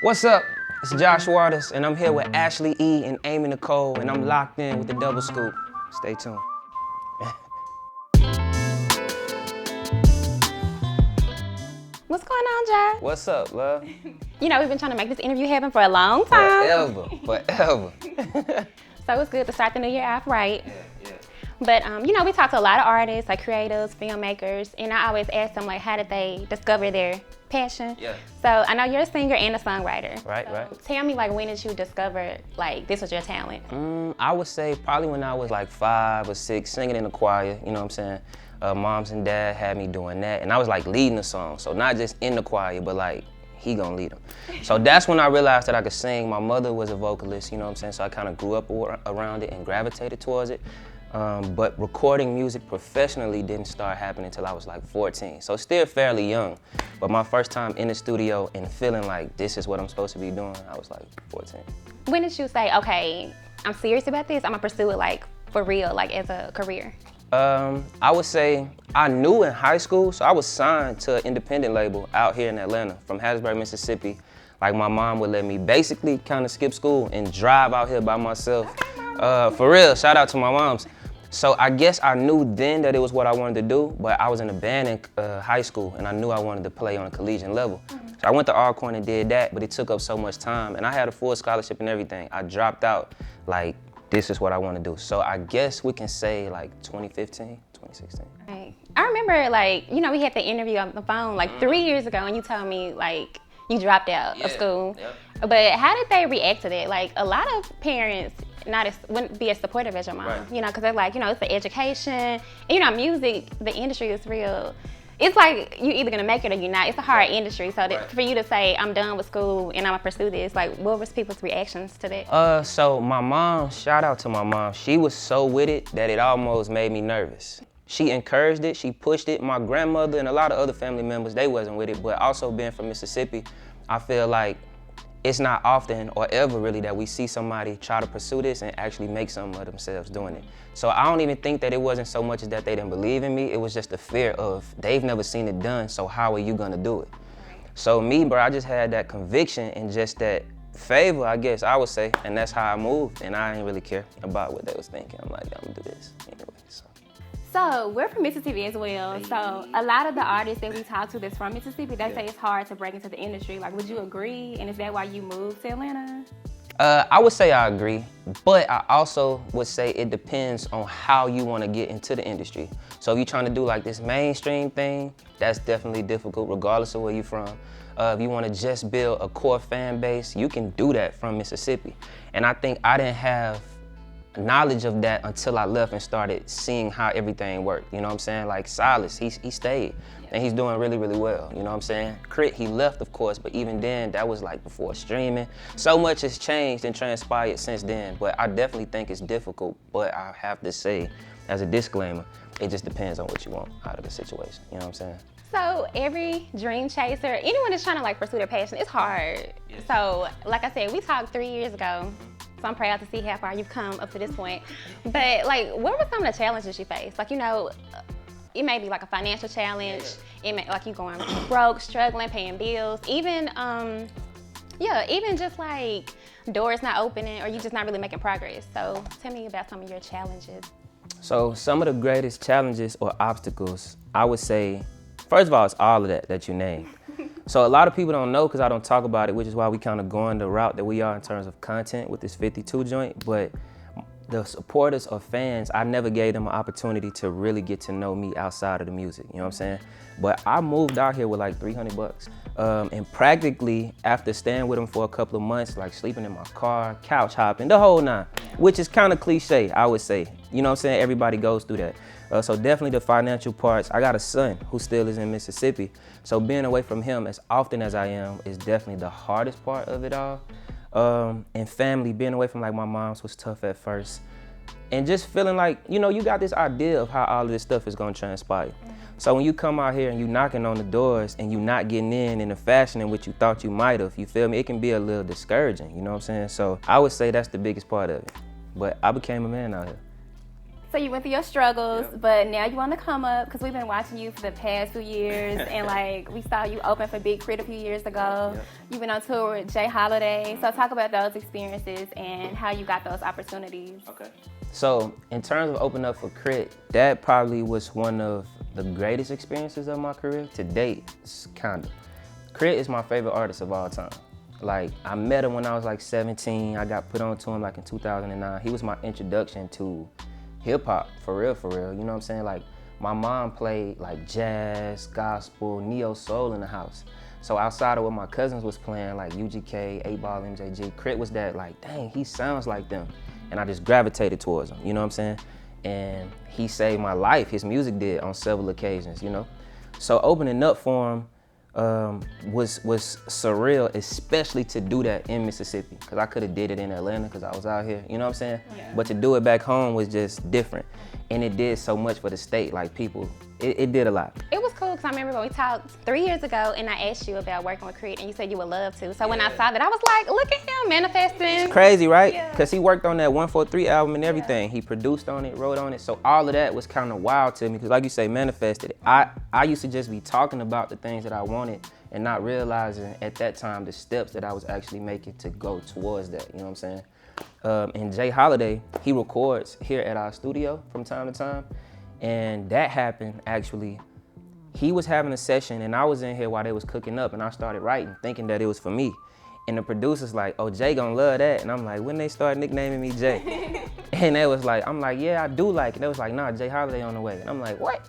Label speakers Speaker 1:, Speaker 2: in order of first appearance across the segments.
Speaker 1: What's up? It's Josh Waters, and I'm here with Ashley E. and Amy Nicole, and I'm locked in with the Double Scoop. Stay tuned.
Speaker 2: What's going on, Josh?
Speaker 1: What's up, love?
Speaker 2: You know, we've been trying to make this interview happen for a long time.
Speaker 1: Forever.
Speaker 2: So it's good to start the new year off right.
Speaker 1: Yeah.
Speaker 2: But, you know, we talk to a lot of artists, like creatives, filmmakers, and I always ask them, like, how did they discover their passion?
Speaker 1: Yeah.
Speaker 2: So I know you're a singer and a songwriter.
Speaker 1: Right.
Speaker 2: Tell me, like, when did you discover, like, this was your talent?
Speaker 1: I would say probably when I was like 5 or 6, singing in the choir, you know what I'm saying? Moms and dad had me doing that, and I was like leading the song. So not just in the choir, but like, he gonna lead them. So that's when I realized that I could sing. My mother was a vocalist, you know what I'm saying? So I kind of grew up around it and gravitated towards it. But recording music professionally didn't start happening until I was like 14. So still fairly young. But my first time in the studio and feeling like this is what I'm supposed to be doing, I was like 14.
Speaker 2: When did you say, okay, I'm serious about this, I'm gonna pursue it like for real, like as a career?
Speaker 1: I would say I knew in high school, so I was signed to an independent label out here in Atlanta from Hattiesburg, Mississippi. Like my mom would let me basically kind of skip school and drive out here by myself. For real, shout out to my moms. So I guess I knew then that it was what I wanted to do, but I was in a band in high school and I knew I wanted to play on a collegiate level. So I went to Alcorn and did that, but it took up so much time and I had a full scholarship and everything. I dropped out like, this is what I want to do. So I guess we can say like 2015, 2016.
Speaker 2: Right. I remember, like, you know, we had the interview on the phone like 3 years ago and you told me like you dropped out of school. Yep. But how did they react to that? Like a lot of parents wouldn't be as supportive as your mom, right. You know, because they're like, you know, it's the education. And you know, music, the industry is real. It's like you're either gonna make it or you're not. It's a hard industry, so for you to say, I'm done with school and I'm gonna pursue this, like what was people's reactions to that?
Speaker 1: So my mom, shout out to my mom, she was so with it that it almost made me nervous. She encouraged it, she pushed it. My grandmother and a lot of other family members, they wasn't with it, but also being from Mississippi, I feel like it's not often or ever really that we see somebody try to pursue this and actually make something of themselves doing it. So I don't even think that it wasn't so much as that they didn't believe in me, it was just the fear of they've never seen it done, so how are you gonna do it? So me, bro, I just had that conviction and just that favor, I guess I would say, and that's how I moved, and I didn't really care about what they was thinking. I'm like, I'm gonna do this anyway,
Speaker 2: So we're from Mississippi as well, so a lot of the artists that we talk to that's from Mississippi, they say it's hard to break into the industry. Like, would you agree? And is that why you moved to Atlanta?
Speaker 1: I would say I agree, but I also would say it depends on how you want to get into the industry. So if you're trying to do like this mainstream thing, that's definitely difficult regardless of where you're from. If you want to just build a core fan base, you can do that from Mississippi. And I think I didn't have knowledge of that until I left and started seeing how everything worked. You know what I'm saying? Like Silas, he stayed and he's doing really, really well. You know what I'm saying? Crit, he left of course, but even then that was like before streaming. So much has changed and transpired since then, but I definitely think it's difficult, but I have to say as a disclaimer, it just depends on what you want out of the situation. You know what I'm saying?
Speaker 2: So every dream chaser, anyone that's trying to like pursue their passion, it's hard. Yes. So like I said, we talked 3 years ago. So I'm proud to see how far you've come up to this point. But like, what were some of the challenges you faced? Like, you know, it may be like a financial challenge. It may like you going broke, struggling, paying bills. Even, even just like doors not opening or you just not really making progress. So tell me about some of your challenges.
Speaker 1: So some of the greatest challenges or obstacles, I would say, first of all, it's all of that you named. So a lot of people don't know because I don't talk about it, which is why we kind of going the route that we are in terms of content with this 52 joint. But the supporters or fans, I never gave them an opportunity to really get to know me outside of the music, you know what I'm saying? But I moved out here with like $300. And practically after staying with them for a couple of months, like sleeping in my car, couch hopping, the whole nine, which is kind of cliche, I would say. You know what I'm saying? Everybody goes through that. So definitely the financial parts. I got a son who still is in Mississippi. So being away from him as often as I am is definitely the hardest part of it all. And family, being away from like my mom's was tough at first. And just feeling like, you know, you got this idea of how all of this stuff is gonna transpire. So when you come out here and you knocking on the doors and you not getting in the fashion in which you thought you might have, you feel me? It can be a little discouraging, you know what I'm saying? So I would say that's the biggest part of it. But I became a man out here.
Speaker 3: So you went through your struggles, but now you on the come up because we've been watching you for the past few years, and like we saw you open for Big Crit a few years ago. You've been on tour with Jay Holiday. So talk about those experiences and how you got those opportunities.
Speaker 1: Okay. So in terms of opening up for Crit, that probably was one of the greatest experiences of my career to date. Kind of. Crit is my favorite artist of all time. Like, I met him when I was like 17. I got put on to him like in 2009. He was my introduction to hip hop, for real, you know what I'm saying? Like, my mom played like jazz, gospel, neo soul in the house. So outside of what my cousins was playing, like UGK, 8-Ball, MJG, Crit was that like, dang, he sounds like them. And I just gravitated towards him, you know what I'm saying? And he saved my life, his music did on several occasions, you know? So opening up for him was surreal, especially to do that in Mississippi, because I could have did it in Atlanta because I was out here, you know what I'm saying? Yeah. But to do it back home was just different. And it did so much for the state, like people, it did a lot.
Speaker 2: It was cool because I remember when we talked 3 years ago and I asked you about working with Crit and you said you would love to. So when I saw that, I was like, look at him manifesting.
Speaker 1: It's crazy, right? Because he worked on that 143 album and everything. He produced on it, wrote on it. So all of that was kind of wild to me because like you say, manifested. I used to just be talking about the things that I wanted and not realizing at that time the steps that I was actually making to go towards that, you know what I'm saying? And Jay Holiday, he records here at our studio from time to time. And that happened actually, he was having a session and I was in here while they was cooking up and I started writing, thinking that it was for me. And the producer's like, oh, Jay gonna love that. And I'm like, when they start nicknaming me Jay? And they was like, I'm like, yeah, I do like it. They was like, nah, Jay Holiday on the way. And I'm like, what?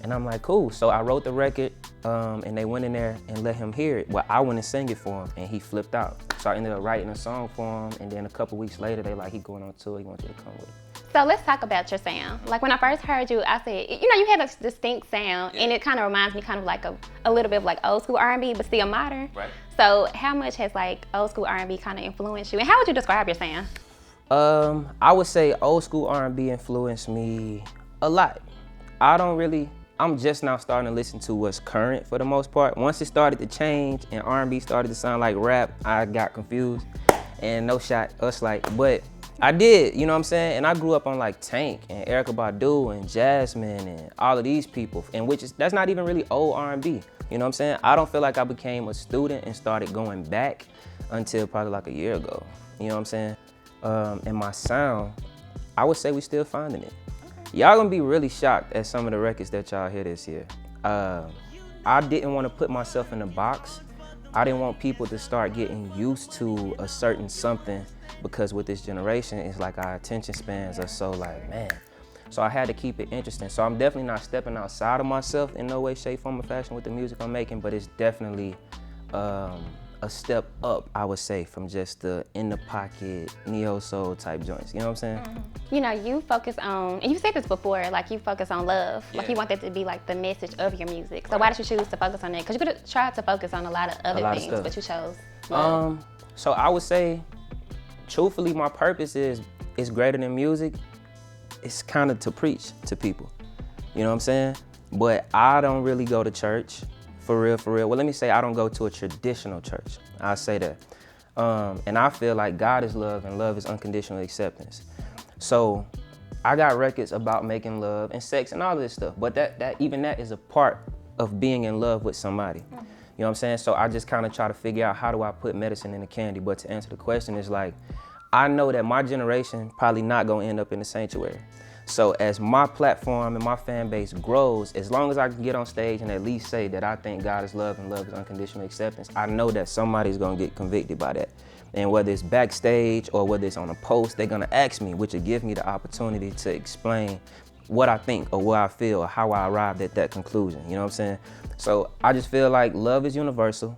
Speaker 1: And I'm like, cool. So I wrote the record and they went in there and let him hear it. Well, I went and sang it for him and he flipped out. So I ended up writing a song for him and then a couple weeks later, they like, he going on tour, he wants you to come with him.
Speaker 2: So let's talk about your sound. Like when I first heard you, I said, you know, you have a distinct sound and it kind of reminds me kind of like a little bit of like old school R&B, but still modern.
Speaker 1: Right.
Speaker 2: So how much has like old school R&B kind of influenced you? And how would you describe your sound?
Speaker 1: I would say old school R&B influenced me a lot. I'm just now starting to listen to what's current for the most part. Once it started to change and R&B started to sound like rap, I got confused and no shot, but I did, you know what I'm saying? And I grew up on like Tank and Erykah Badu and Jasmine and all of these people, and that's not even really old R&B, you know what I'm saying? I don't feel like I became a student and started going back until probably like a year ago, you know what I'm saying? And my sound, I would say we still finding it. Y'all gonna be really shocked at some of the records that y'all hear this year. I didn't want to put myself in a box. I didn't want people to start getting used to a certain something because with this generation, it's like our attention spans are so like, man. So I had to keep it interesting. So I'm definitely not stepping outside of myself in no way, shape, form, or fashion with the music I'm making, but it's definitely a step up, I would say, from just the in the pocket, neo soul type joints. You know what I'm saying?
Speaker 2: You know, you focus on, and you said this before, like you focus on love. Like you want that to be like the message of your music. So why did you choose to focus on that? Because you could have tried to focus on a lot of other things, but you chose love.
Speaker 1: So I would say, truthfully, my purpose is greater than music. It's kind of to preach to people. You know what I'm saying? But I don't really go to church. For real. Well, let me say I don't go to a traditional church. I'll say that. And I feel like God is love and love is unconditional acceptance. So I got records about making love and sex and all of this stuff. But that is a part of being in love with somebody. You know what I'm saying? So I just kind of try to figure out how do I put medicine in the candy. But to answer the question is like, I know that my generation probably not gonna end up in the sanctuary. So as my platform and my fan base grows, as long as I can get on stage and at least say that I think God is love and love is unconditional acceptance, I know that somebody's gonna get convicted by that. And whether it's backstage or whether it's on a post, they're gonna ask me, which will give me the opportunity to explain what I think or what I feel or how I arrived at that conclusion, you know what I'm saying? So I just feel like love is universal,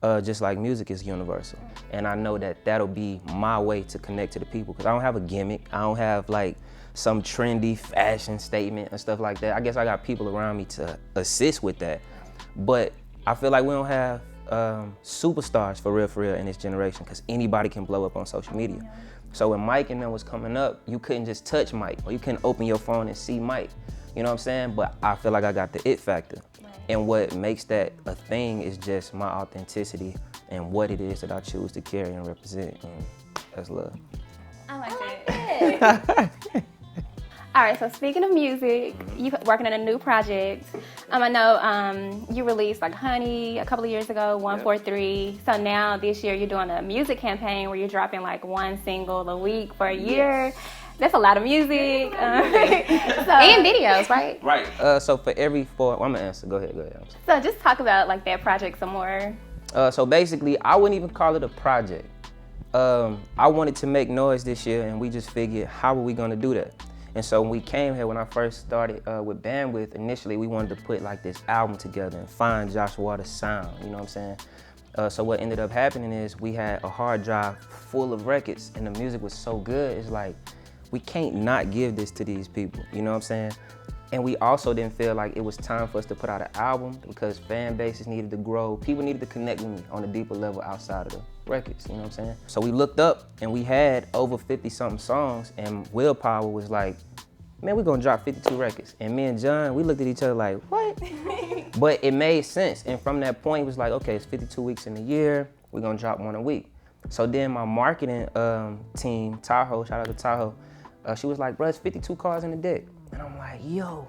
Speaker 1: just like music is universal. And I know that that'll be my way to connect to the people because I don't have a gimmick, I don't have like some trendy fashion statement and stuff like that. I guess I got people around me to assist with that. But I feel like we don't have superstars for real in this generation because anybody can blow up on social media. So when Mike and them was coming up, you couldn't just touch Mike or you couldn't open your phone and see Mike. You know what I'm saying? But I feel like I got the it factor. And what makes that a thing is just my authenticity and what it is that I choose to carry and represent. And that's love.
Speaker 3: I like that. All right, so speaking of music, you working on a new project. I know you released like Honey a couple of years ago, 143. So now this year you're doing a music campaign where you're dropping like one single a week for a year. That's a lot of music.
Speaker 2: And videos, right?
Speaker 1: Right. So for every four, I'm gonna answer. Go ahead.
Speaker 3: So just talk about like that project some more.
Speaker 1: So basically, I wouldn't even call it a project. I wanted to make noise this year, and we just figured, how are we gonna do that? And so when we came here, when I first started with Bandwidth, initially we wanted to put like this album together and find Josh Waters' sound, you know what I'm saying? So what ended up happening is we had a hard drive full of records, and the music was so good, it's like, we can't not give this to these people, you know what I'm saying? And we also didn't feel like it was time for us to put out an album because fan bases needed to grow. People needed to connect with me on a deeper level outside of the records, you know what I'm saying? So we looked up and we had over 50-something songs, and Willpower was like, man, we're gonna drop 52 records. And me and John, we looked at each other like, what? But it made sense. And from that point, it was like, okay, it's 52 weeks in a year, we're gonna drop one a week. So then my marketing team, Tahoe, shout out to Tahoe, she was like, bro, it's 52 cars in the deck. And I'm like, yo,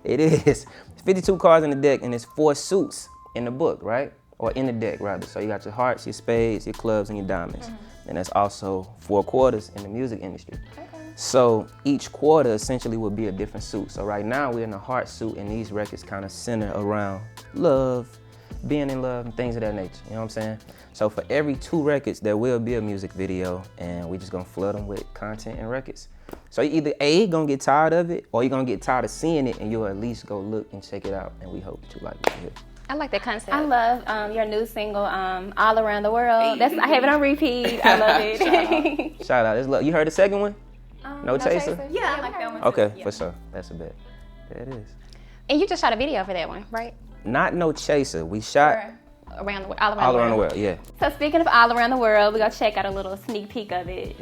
Speaker 1: it is. It's 52 cards in the deck, and it's 4 suits in the book, right? Or in the deck, rather. So you got your hearts, your spades, your clubs, and your diamonds. And that's also 4 quarters in the music industry. So each quarter essentially would be a different suit. So right now we're in a heart suit, and these records kind of center around love, being in love, and things of that nature, you know what I'm saying? So for every 2 records, there will be a music video, and we're just gonna flood them with content and records. So you either A, gonna get tired of it, or you're gonna get tired of seeing it, and you'll at least go look and check it out, and we hope that you like it.
Speaker 2: I like that concept.
Speaker 3: I love your new single, All Around the World. I have it on repeat. I love it.
Speaker 1: Shout out. You heard the second one? No Chaser?
Speaker 3: Yeah, I like that one
Speaker 1: Okay,
Speaker 3: too.
Speaker 1: for sure. That's a bet. There it is.
Speaker 2: And you just shot a video for that one, right?
Speaker 1: Not No Chaser. We shot
Speaker 2: All around
Speaker 1: All Around the World, yeah.
Speaker 3: So speaking of All Around the World, we're going to check out a little sneak peek of it.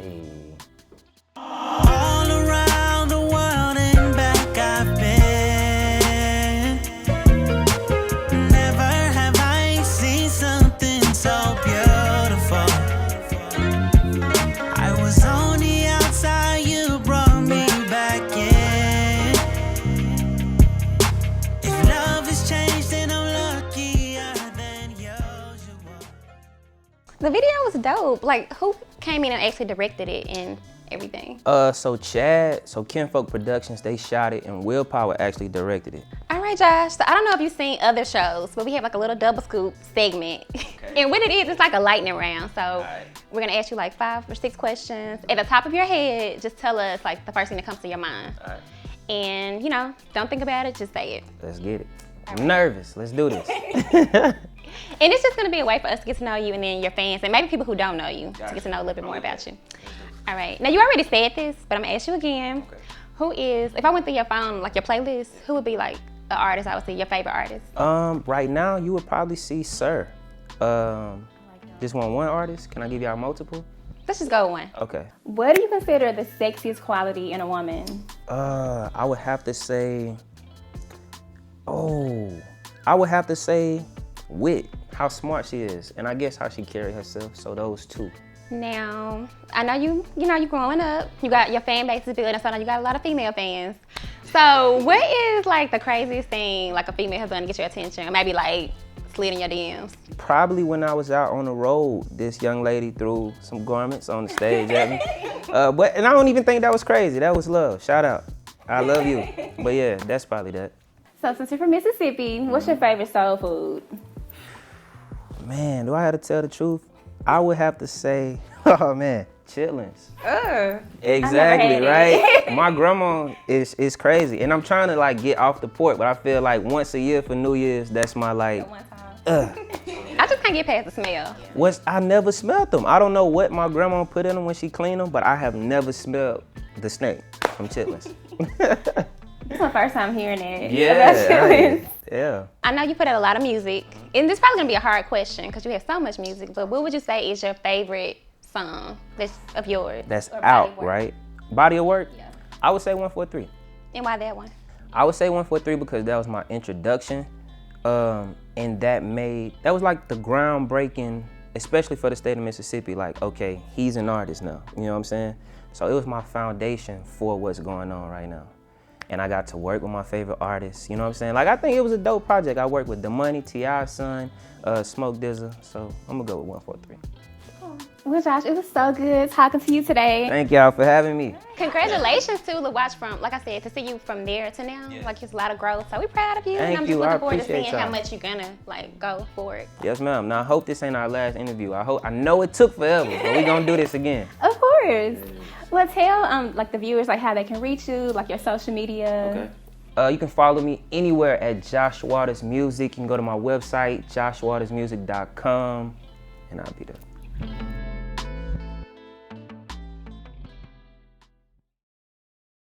Speaker 4: All around the world and back I've been. Never have I seen something so beautiful. I was on the outside, you brought me back in. If love has changed, then I'm luckier than usual.
Speaker 2: The video was dope. Like, who came in and actually directed it and everything?
Speaker 1: So Kinfolk Productions, they shot it, and Willpower actually directed it.
Speaker 2: All right, Josh. So I don't know if you've seen other shows, but we have like a little double scoop segment. Okay. And what it is, it's like a lightning round. So we're gonna ask you like 5 or 6 questions. At the top of your head, just tell us like the first thing that comes to your mind.
Speaker 1: All right.
Speaker 2: And you know, don't think about it, just say it.
Speaker 1: Let's get it. I'm nervous. Let's do this.
Speaker 2: And it's just gonna be a way for us to get to know you, and then your fans, and maybe people who don't know you, to get to know a little bit more about you. All right. Now, you already said this, but I'm gonna ask you again. Okay. Who is, if I went through your phone, like your playlist, who would be like an artist I would say your favorite artist?
Speaker 1: Right now, you would probably see Sir. Just want one artist? Can I give y'all multiple?
Speaker 2: Let's just go with one.
Speaker 1: Okay.
Speaker 3: What do you consider the sexiest quality in a woman?
Speaker 1: I would have to say, wit, how smart she is, and I guess how she carry herself, so those 2.
Speaker 2: Now, I know you growing up, you got your fan base is building, so I know you got a lot of female fans. So what is like the craziest thing like a female has done to get your attention, or maybe like slid in your DMs?
Speaker 1: Probably when I was out on the road, this young lady threw some garments on the stage at me. And I don't even think that was crazy, that was love, shout out. I love you. But yeah, that's probably that.
Speaker 3: So since you're from Mississippi, what's your favorite soul food?
Speaker 1: Man, do I have to tell the truth? I would have to say, oh man, chitlins. Exactly, right? My grandma is crazy, and I'm trying to like get off the pork, but I feel like once a year for New Year's, that's my like.
Speaker 2: I just can't get past the smell.
Speaker 1: I never smelled them. I don't know what my grandma put in them when she cleaned them, but I have never smelled the snake from chitlins.
Speaker 3: It's my first time hearing it.
Speaker 1: Yeah. Yeah.
Speaker 2: I know you put out a lot of music, and this is probably gonna be a hard question because you have so much music, but what would you say is your favorite song that's of yours?
Speaker 1: That's out, right? Body of work?
Speaker 2: Yeah.
Speaker 1: I would say 143.
Speaker 2: And why that one?
Speaker 1: I would say 143 because that was my introduction, and that was like the groundbreaking, especially for the state of Mississippi, like, okay, he's an artist now, you know what I'm saying? So it was my foundation for what's going on right now. And I got to work with my favorite artists, you know what I'm saying? Like, I think it was a dope project. I worked with The Money, T.I.'s son, Smoke Dizza, so I'm gonna go with 143.
Speaker 3: Well, Josh, it was so good talking to you today.
Speaker 1: Thank y'all for having me.
Speaker 2: Congratulations to watch from, like I said, to see you from there to now. Like, it's a lot of growth. So we proud of you.
Speaker 1: Thank
Speaker 2: and I'm
Speaker 1: you.
Speaker 2: just
Speaker 1: I
Speaker 2: looking forward to
Speaker 1: appreciate
Speaker 2: seeing how
Speaker 1: y'all.
Speaker 2: much you're gonna like go for it.
Speaker 1: Yes, ma'am. Now, I hope this ain't our last interview. I know it took forever, but we gonna do this again.
Speaker 3: Of course. Well, tell like the viewers like how they can reach you, like your social media.
Speaker 1: Okay. You can follow me anywhere at Josh Waters Music. You can go to my website, joshwatersmusic.com, and I'll be there.